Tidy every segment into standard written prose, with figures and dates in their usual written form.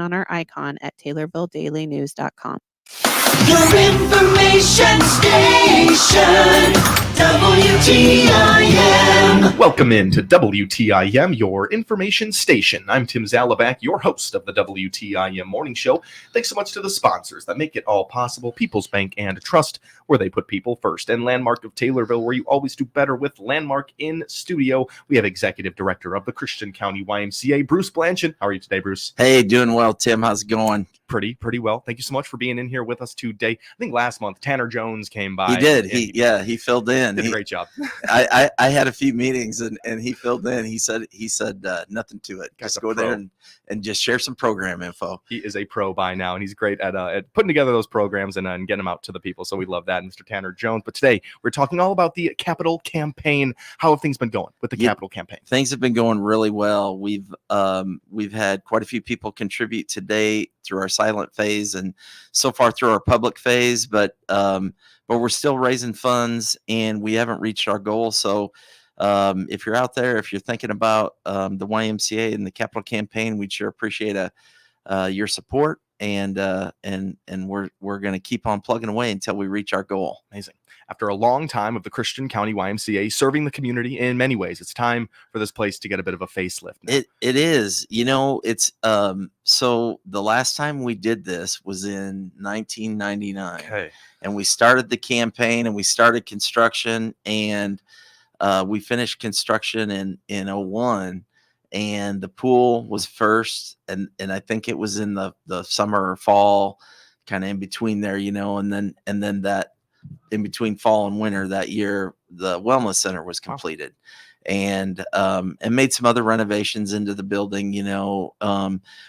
information on our icon at TaylorvilleDailyNews.com. Your information station, WTIM. Welcome in to WTIM, your information station. I'm Tim Zalabak, your host of the WTIM Morning Show. Thanks so much to the sponsors that make it all possible. People's Bank and Trust, where they put people first. And Landmark of Taylorville, where you always do better with Landmark in studio. We have Executive Director of the Christian County YMCA, Bruce Blanchard. How are you today, Bruce? Hey, doing well, Tim. How's it going? Pretty well. Thank you so much for being in here with us today. I think last month Tanner Jones came by. He did. He filled in. Did a great job. I had a few meetings and he filled in. He said nothing to it. Just go there and just share some program info. He is a pro by now, and he's great at putting together those programs and getting them out to the people. So we love that, Mr. Tanner Jones. But today we're talking all about the Capital Campaign. How have things been going with the Capital Campaign? Things have been going really well. We've had quite a few people contribute today through our silent phase and so far through our public phase, but we're still raising funds and we haven't reached our goal. So if you're out there, if you're thinking about the YMCA and the Capital Campaign, we'd sure appreciate your support, and we're going to keep on plugging away until we reach our goal. Amazing. After a long time of the Christian County YMCA serving the community in many ways, it's time for this place to get a bit of a facelift now. It is. It's so the last time we did this was in 1999. Okay. And we started the campaign and we started construction, and we finished construction in 2001, and the pool was first, and I think it was in the summer or fall, kind of in between there, and then that in between fall and winter that year, the wellness center was completed. And made some other renovations into the building,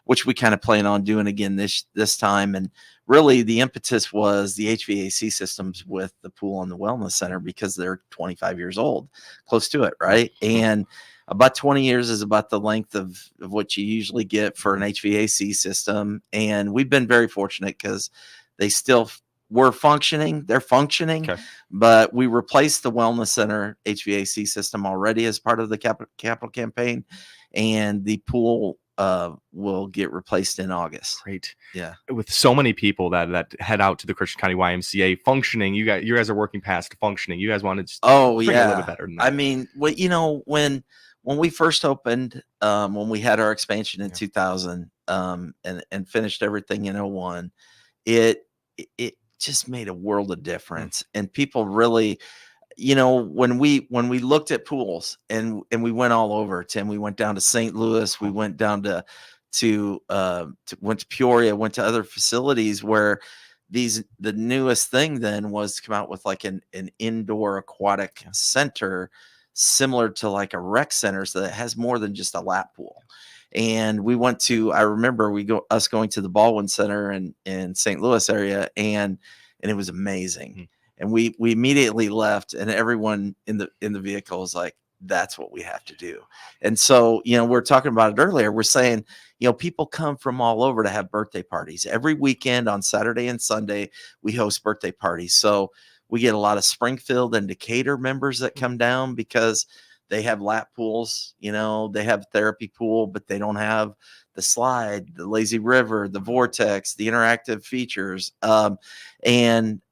which we kind of plan on doing again this time. And really the impetus was the HVAC systems with the pool and the wellness center, because they're 25 years old, close to it, right? And about 20 years is about the length of what you usually get for an HVAC system. And we've been very fortunate because they still were functioning. They're functioning, okay. But we replaced the wellness center HVAC system already as part of the capital campaign, and the pool will get replaced in August. Great. Yeah. With so many people that head out to the Christian County YMCA functioning, you guys are working past functioning. You guys want to just a little bit better than that. I mean, when we first opened, when we had our expansion in 2000, and finished everything in 2001, it just made a world of difference. And people really, when we looked at pools and we went all over, Tim, we went down to St. Louis, we went down to Peoria, went to other facilities where the newest thing then was to come out with like an indoor aquatic center, similar to like a rec center, so that has more than just a lap pool. And we went to, I remember us going to the Baldwin Center in St. Louis area, and it was amazing. Mm-hmm. And we immediately left, and everyone in the vehicle was like, that's what we have to do. And so, we're talking about it earlier. We're saying, people come from all over to have birthday parties. Every weekend on Saturday and Sunday, we host birthday parties. So we get a lot of Springfield and Decatur members that come down because they have lap pools, they have therapy pool, but they don't have the slide, the lazy river, the vortex, the interactive features. And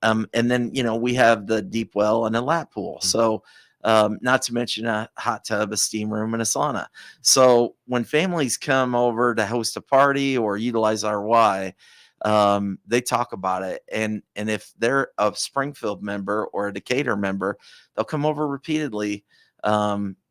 then, we have the deep well and a lap pool. So, not to mention a hot tub, a steam room, and a sauna. So when families come over to host a party or utilize RY, they talk about it. And if they're a Springfield member or a Decatur member, they'll come over repeatedly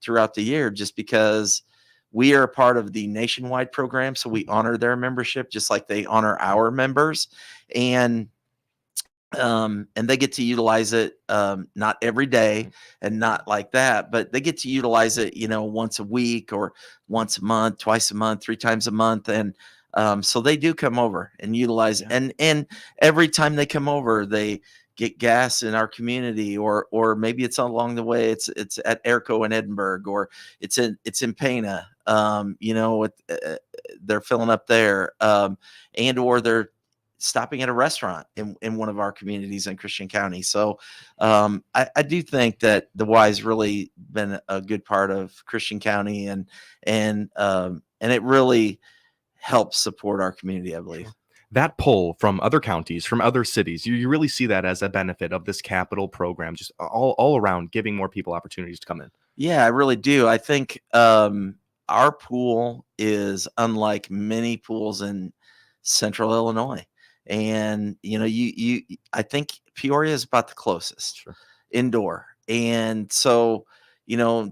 throughout the year, just because we are a part of the nationwide program. So we honor their membership just like they honor our members, and they get to utilize it, not every day and not like that, but they get to utilize it, once a week or once a month, twice a month, 3 times a month. And so they do come over and utilize, and every time they come over, they get gas in our community, or maybe it's along the way. It's at Airco in Edinburgh, or it's in Pana. They're filling up there, and or they're stopping at a restaurant in one of our communities in Christian County. So I do think that the Y has really been a good part of Christian County, and it really helps support our community, I believe. Sure. That pull from other counties, from other cities, you really see that as a benefit of this capital program, just all around giving more people opportunities to come in. Yeah, I really do. I think our pool is unlike many pools in central Illinois. And I think Peoria is about the closest Sure. indoor. And so,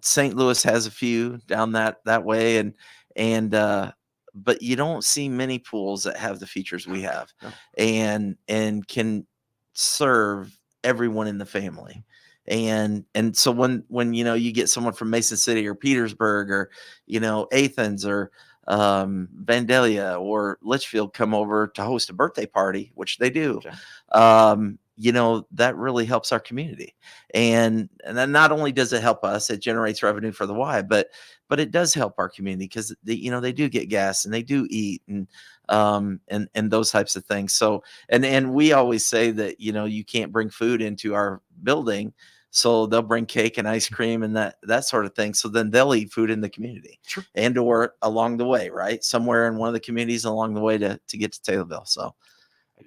St. Louis has a few down that way, and but you don't see many pools that have the features we have, No. and can serve everyone in the family. And so when you get someone from Mason City or Petersburg or Athens or Vandalia or Litchfield come over to host a birthday party, which they do, Okay. that really helps our community. And then not only does it help us, it generates revenue for the Y, but it does help our community because they do get gas and they do eat and those types of things. So and we always say that you can't bring food into our building. So they'll bring cake and ice cream and that sort of thing. So then they'll eat food in the community. Sure. And or along the way, right? Somewhere in one of the communities along the way to get to Taylorville. So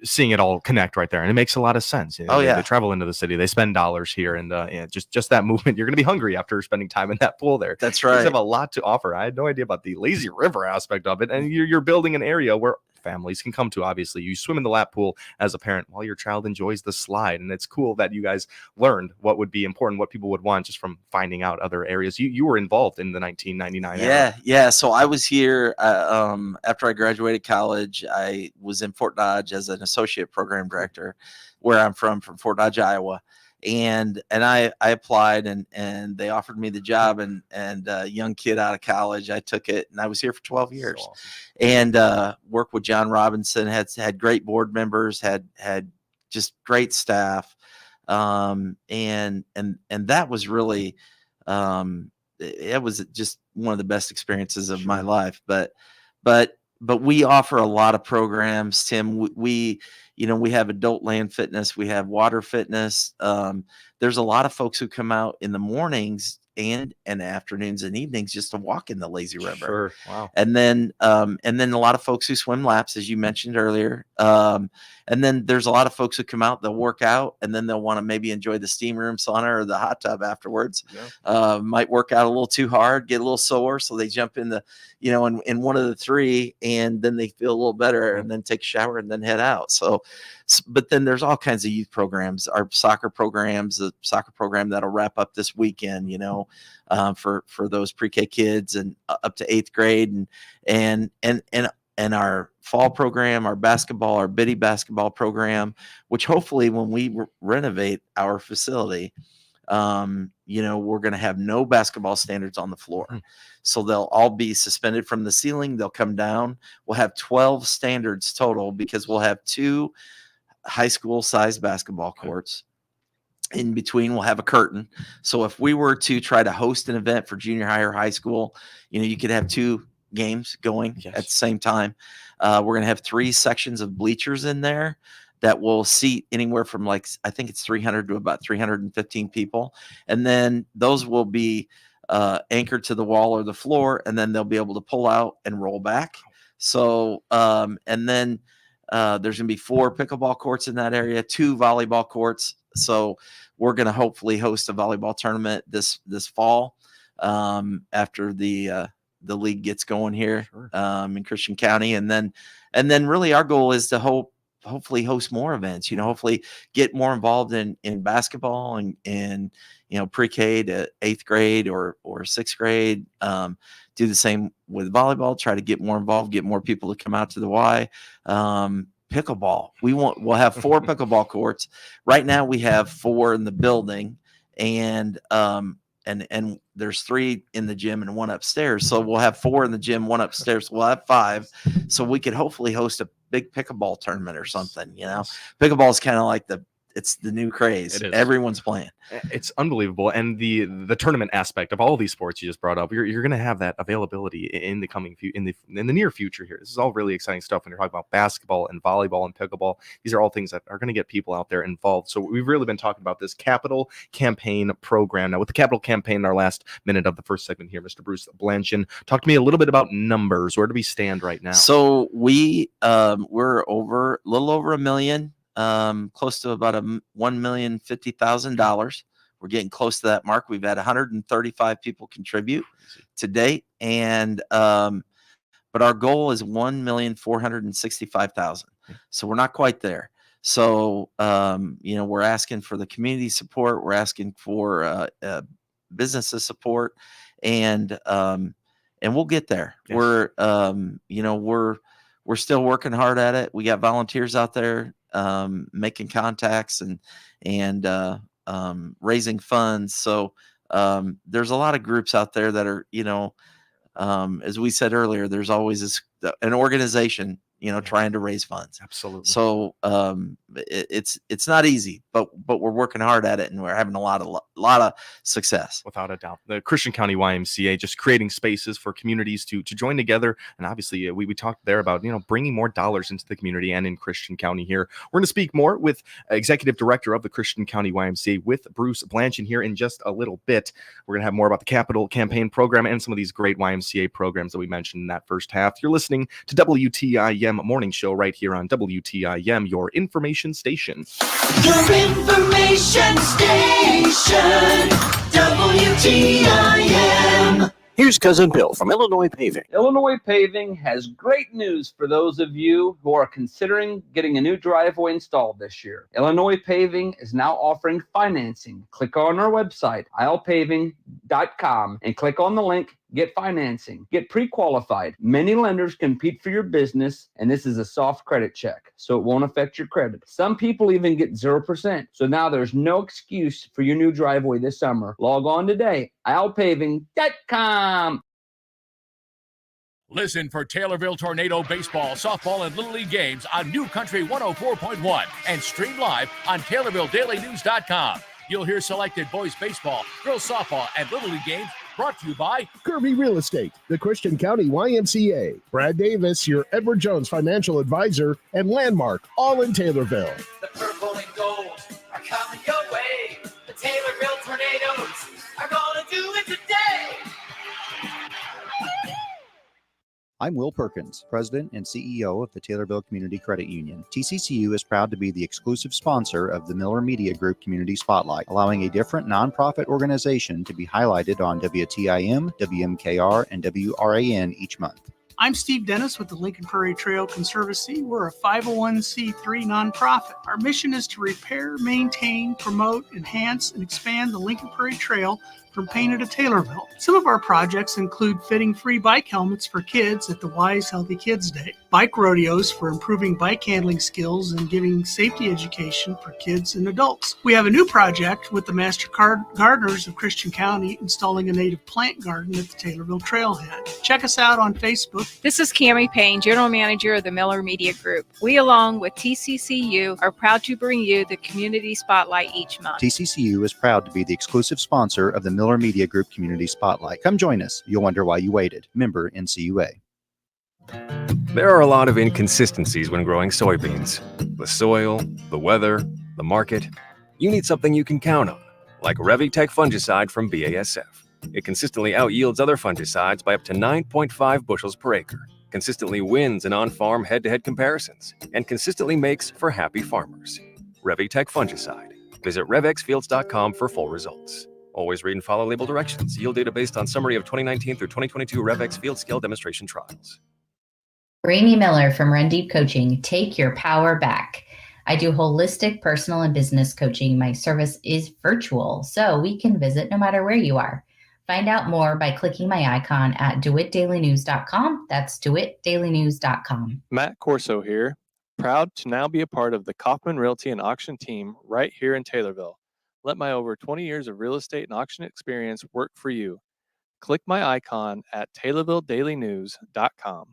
seeing it all connect right there, and it makes a lot of sense. Oh, yeah. They travel into the city, they spend dollars here, and just that movement. You're going to be hungry after spending time in that pool there. That's You guys right. have a lot to offer. I had no idea about the lazy river aspect of it, and you're building an area where families can come to. Obviously, you swim in the lap pool as a parent while your child enjoys the slide, and it's cool that you guys learned what would be important, what people would want, just from finding out other areas. You were involved in the 1999 era. Yeah. So I was here after I graduated college. I was in Fort Dodge as an associate program director, where I'm from Fort Dodge, Iowa. And I applied and they offered me the job, and a young kid out of college, I took it, and I was here for 12 years. So awesome. And worked with John Robinson, had great board members, had just great staff. And that was really it was just one of the best experiences of my life. But we offer a lot of programs, Tim. We have adult land fitness, we have water fitness. There's a lot of folks who come out in the mornings and afternoons and evenings just to walk in the lazy river. Sure. Wow. And then a lot of folks who swim laps, as you mentioned earlier. And then there's a lot of folks who come out, they'll work out, and then they'll want to maybe enjoy the steam room sauna or the hot tub afterwards. Yeah. Might work out a little too hard, get a little sore, so they jump in the, in one of the three, and then they feel a little better, and then take a shower and then head out. So, but then there's all kinds of youth programs, our soccer programs, the soccer program that'll wrap up this weekend, for those pre-K kids and up to 8th grade, and our fall program, our basketball, our Biddy basketball program, which hopefully when we renovate our facility, we're going to have no basketball standards on the floor. So they'll all be suspended from the ceiling. They'll come down. We'll have 12 standards total because we'll have 2 high school sized basketball courts. In between, we'll have a curtain. So if we were to try to host an event for junior high or high school, you could have 2 games going at the same time. We're going to have 3 sections of bleachers in there that will seat anywhere from I think it's 300 to about 315 people. And then those will be anchored to the wall or the floor, and then they'll be able to pull out and roll back. So, and then there's going to be 4 pickleball courts in that area, 2 volleyball courts. So we're going to hopefully host a volleyball tournament this fall after the league gets going here. Sure. In Christian County, and then really our goal is to hopefully host more events. Hopefully get more involved in basketball and pre-K to 8th grade or 6th grade. Do the same with volleyball. Try to get more involved, get more people to come out to the Y. Pickleball. We'll have 4 pickleball courts. Right now we have 4 in the building, and there's 3 in the gym and 1 upstairs. So we'll have 4 in the gym, 1 upstairs. We'll have 5. So we could hopefully host a big pickleball tournament or something. Pickleball is kind of like it's the new craze. It is. Everyone's playing. It's unbelievable, and the tournament aspect of all these sports you just brought up, you're going to have that availability in the coming in the near future here. This is all really exciting stuff when you're talking about basketball and volleyball and pickleball. These are all things that are going to get people out there involved. So we've really been talking about this capital campaign program. Now, with the capital campaign in our last minute of the first segment here, Mr. Bruce Blanchin, talk to me a little bit about numbers. Where do we stand right now? So we're a little over $1 million. Close to about $1,050,000. We're getting close to that mark. We've had 135 people contribute to date, and but our goal is 1,465,000. So we're not quite there. So we're asking for the community support. We're asking for businesses support, and we'll get there. Yes. We're still working hard at it. We got volunteers out there making contacts and raising funds. So there's a lot of groups out there that are, as we said earlier, there's always an organization, trying to raise funds. Absolutely. So it's not easy, but we're working hard at it, and we're having a lot of success. Without a doubt. The Christian County YMCA just creating spaces for communities to join together. And obviously we talked there about, bringing more dollars into the community and in Christian County here. We're going to speak more with Executive Director of the Christian County YMCA with Bruce Blanchin here in just a little bit. We're going to have more about the Capital Campaign Program and some of these great YMCA programs that we mentioned in that first half. You're listening to WTIM Morning Show right here on WTIM, your information station. Your information station, WTIM. Here's Cousin Bill from Illinois Paving. Illinois Paving has great news for those of you who are considering getting a new driveway installed this year. Illinois Paving is now offering financing. Click on our website, islepaving.com, and click on the link, Get Financing. Get pre-qualified. Many lenders compete for your business, and this is a soft credit check, so it won't affect your credit. Some people even get 0%, so now there's no excuse for your new driveway this summer. Log on today, islepaving.com. Listen for Taylorville Tornado baseball, softball, and Little League games on New Country 104.1 and stream live on TaylorvilleDailyNews.com. You'll hear selected boys baseball, girls softball, and Little League games brought to you by Kirby Real Estate, the Christian County YMCA, Brad Davis, your Edward Jones financial advisor, and Landmark, all in Taylorville. The purple and gold are coming your way. The Taylorville Tornadoes are gonna do it today. I'm Will Perkins, President and CEO of the Taylorville Community Credit Union. TCCU is proud to be the exclusive sponsor of the Miller Media Group Community Spotlight, allowing a different nonprofit organization to be highlighted on WTIM, WMKR, and WRAN each month. I'm Steve Dennis with the Lincoln Prairie Trail Conservancy. We're a 501c3 nonprofit. Our mission is to repair, maintain, promote, enhance, and expand the Lincoln Prairie Trail from Painter to Taylorville. Some of our projects include fitting free bike helmets for kids at the Wise Healthy Kids Day, bike rodeos for improving bike handling skills and giving safety education for kids and adults. We have a new project with the Master Gardeners of Christian County installing a native plant garden at the Taylorville Trailhead. Check us out on Facebook. This is Cammie Payne, General Manager of the Miller Media Group. We, along with TCCU, are proud to bring you the Community Spotlight each month. TCCU is proud to be the exclusive sponsor of the Miller Media Group Community Spotlight. Come join us. You'll wonder why you waited. Member NCUA. There are a lot of inconsistencies when growing soybeans. The soil, the weather, the market. You need something you can count on, like Revitech fungicide from BASF. It consistently outyields other fungicides by up to 9.5 bushels per acre, consistently wins in on-farm head-to-head comparisons, and consistently makes for happy farmers. Revitech fungicide. Visit revxfields.com for full results. Always read and follow label directions. Yield data based on summary of 2019 through 2022 Revex field scale demonstration trials. Rainey Miller from Run Deep Coaching. Take your power back. I do holistic personal and business coaching. My service is virtual, so we can visit no matter where you are. Find out more by clicking my icon at doitdailynews.com. That's doitdailynews.com. Matt Corso here, proud to now be a part of the Kaufman Realty and Auction team right here in Taylorville. Let my over 20 years of real estate and auction experience work for you. Click my icon at TaylorvilleDailyNews.com.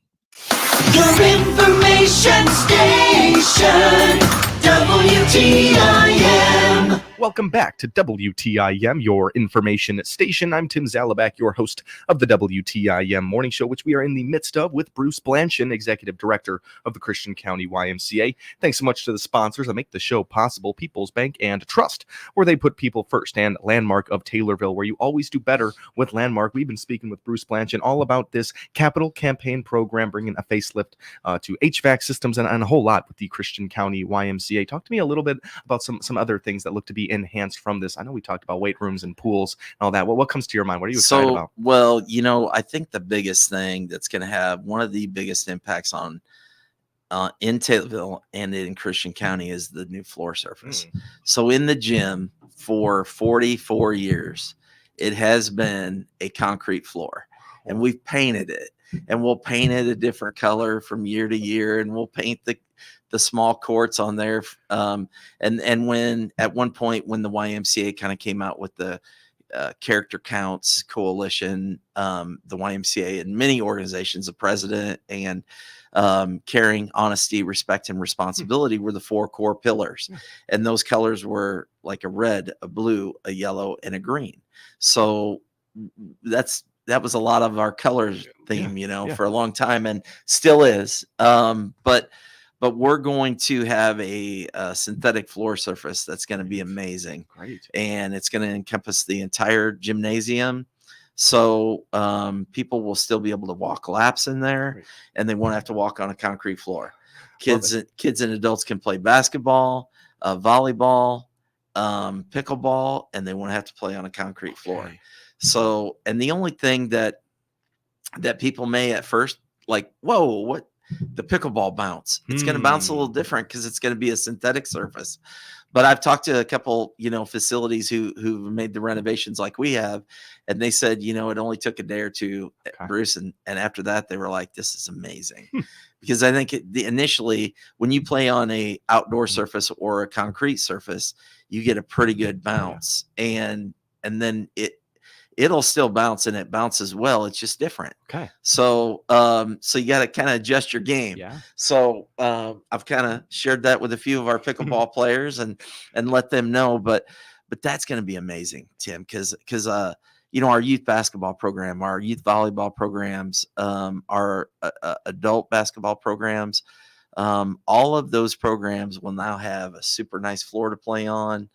Your information station, WTIM. WTIM. Welcome back to WTIM, your information station. I'm Tim Zalabak, your host of the WTIM Morning Show, which we are in the midst of with Bruce Blanchin, Executive Director of the Christian County YMCA. Thanks so much to the sponsors that make the show possible, People's Bank and Trust, where they put people first, and Landmark of Taylorville, where you always do better with Landmark. We've been speaking with Bruce Blanchin all about this capital campaign program, bringing a facelift to HVAC systems and a whole lot with the Christian County YMCA. Talk to me a little bit about some other things that look to be enhanced from this. I know we talked about weight rooms and pools and all that. What comes to your mind? What are you excited about? Well, I think the biggest thing that's going to have one of the biggest impacts on in Taylorville and in Christian County is the new floor surface. So in the gym for 44 years, it has been a concrete floor, and we've painted it, and we'll paint it a different color from year to year, and we'll paint the small courts on there. And when at one point when the YMCA kind of came out with the character counts coalition, the YMCA and many organizations, the president and caring, honesty, respect, and responsibility were the 4 core pillars. And those colors were like a red, a blue, a yellow, and a green. So that was a lot of our colors theme, for a long time, and still is. But we're going to have a synthetic floor surface that's going to be amazing. Great. And it's going to encompass the entire gymnasium. So people will still be able to walk laps in there. Great. And they won't have to walk on a concrete floor. Kids and adults can play basketball, volleyball, pickleball, and they won't have to play on a concrete floor. So, and the only thing that people may at first like, whoa, what? The pickleball bounce. It's going to bounce a little different because it's going to be a synthetic surface. But I've talked to a couple, facilities who made the renovations like we have, and they said, it only took a day or two, Bruce, and after that they were like, this is amazing. Because I think initially when you play on a outdoor surface or a concrete surface, you get a pretty good bounce, and then it'll still bounce, and it bounces well. It's just different. Okay. So, so you got to kind of adjust your game. Yeah. So, I've kind of shared that with a few of our pickleball players and let them know, but that's going to be amazing, Tim, because our youth basketball program, our youth volleyball programs, our adult basketball programs, all of those programs will now have a super nice floor to play on.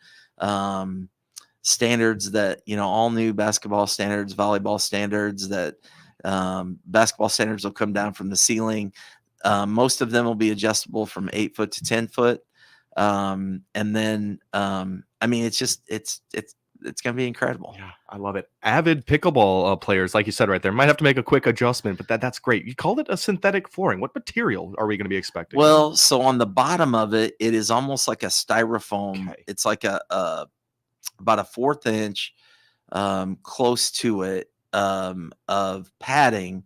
Standards that, all new basketball standards, volleyball standards, that basketball standards will come down from the ceiling. Most of them will be adjustable from 8 foot to 10 foot. And then, it's going to be incredible. Yeah, I love it. Avid pickleball players, like you said right there, might have to make a quick adjustment, but that's great. You called it a synthetic flooring. What material are we going to be expecting? Well, so on the bottom of it, it is almost like a styrofoam. Okay. It's like about a 1/4 inch, close to it, of padding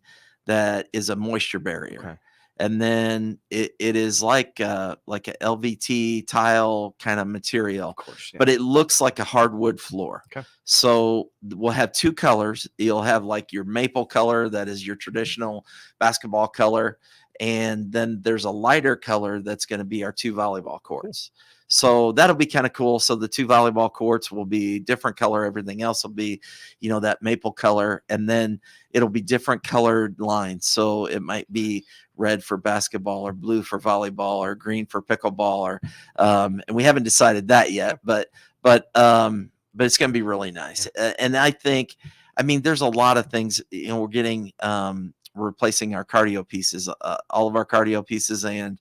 that is a moisture barrier. Okay. And then it is like a LVT tile kind of material, of course, but it looks like a hardwood floor. Okay. So we'll have 2 colors. You'll have like your maple color that is your traditional basketball color, and then there's a lighter color that's going to be our 2 volleyball courts. Cool. So that'll be kind of cool. So the 2 volleyball courts will be different color. Everything else will be, that maple color, and then it'll be different colored lines. So it might be red for basketball, or blue for volleyball, or green for pickleball, or and we haven't decided that yet, but it's going to be really nice. And I think, there's a lot of things, we're getting, we're replacing our cardio pieces, all of our cardio pieces, and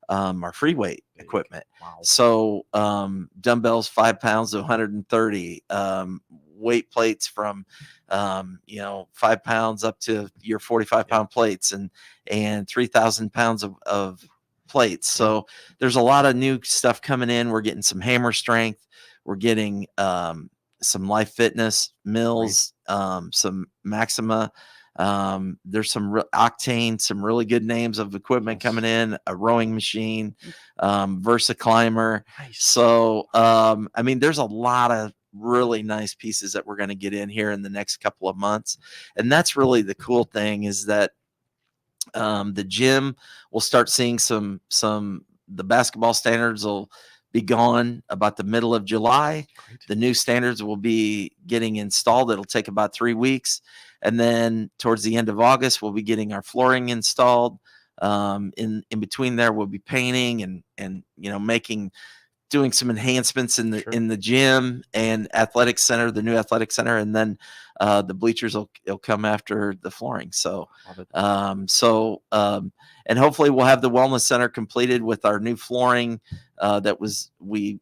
our free weight equipment. Wow. So dumbbells 5 pounds to 130, weight plates from 5 pounds up to your 45-pound plates, and 3,000 pounds of plates. So there's a lot of new stuff coming in. We're getting some hammer strength. We're getting some Life Fitness mills, some Maxima. There's some Octane, some really good names of equipment coming in, a rowing machine, Versa Climber. Nice. So, there's a lot of really nice pieces that we're going to get in here in the next couple of months. And that's really the cool thing, is that the gym will start seeing the basketball standards will be gone about the middle of July. Great. The new standards will be getting installed. It'll take about 3 weeks. And then towards the end of August, we'll be getting our flooring installed. In between there, we'll be painting and doing some enhancements in the gym and athletic center, the new athletic center, and then the bleachers will come after the flooring. So, and hopefully we'll have the wellness center completed with our new flooring. We've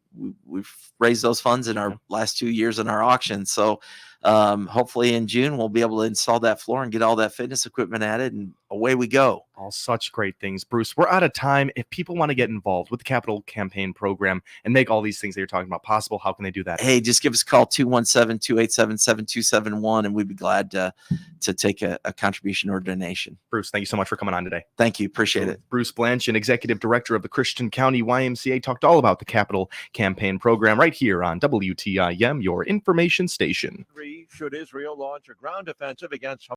raised those funds in our last 2 years in our auction. So hopefully in June we'll be able to install that floor and get all that fitness equipment added, and away we go. All such great things. Bruce, we're out of time. If people want to get involved with the capital campaign program and make all these things that you're talking about possible, how can they do that? Hey, just give us a call, 217-287-7271, and we'd be glad to take a contribution or donation. Bruce, thank you so much for coming on today. Thank you. Appreciate it. Bruce Blanchard, Executive Director of the Christian County YMCA, talked all about the capital campaign program right here on WTIM, your information station. Should Israel launch a ground offensive against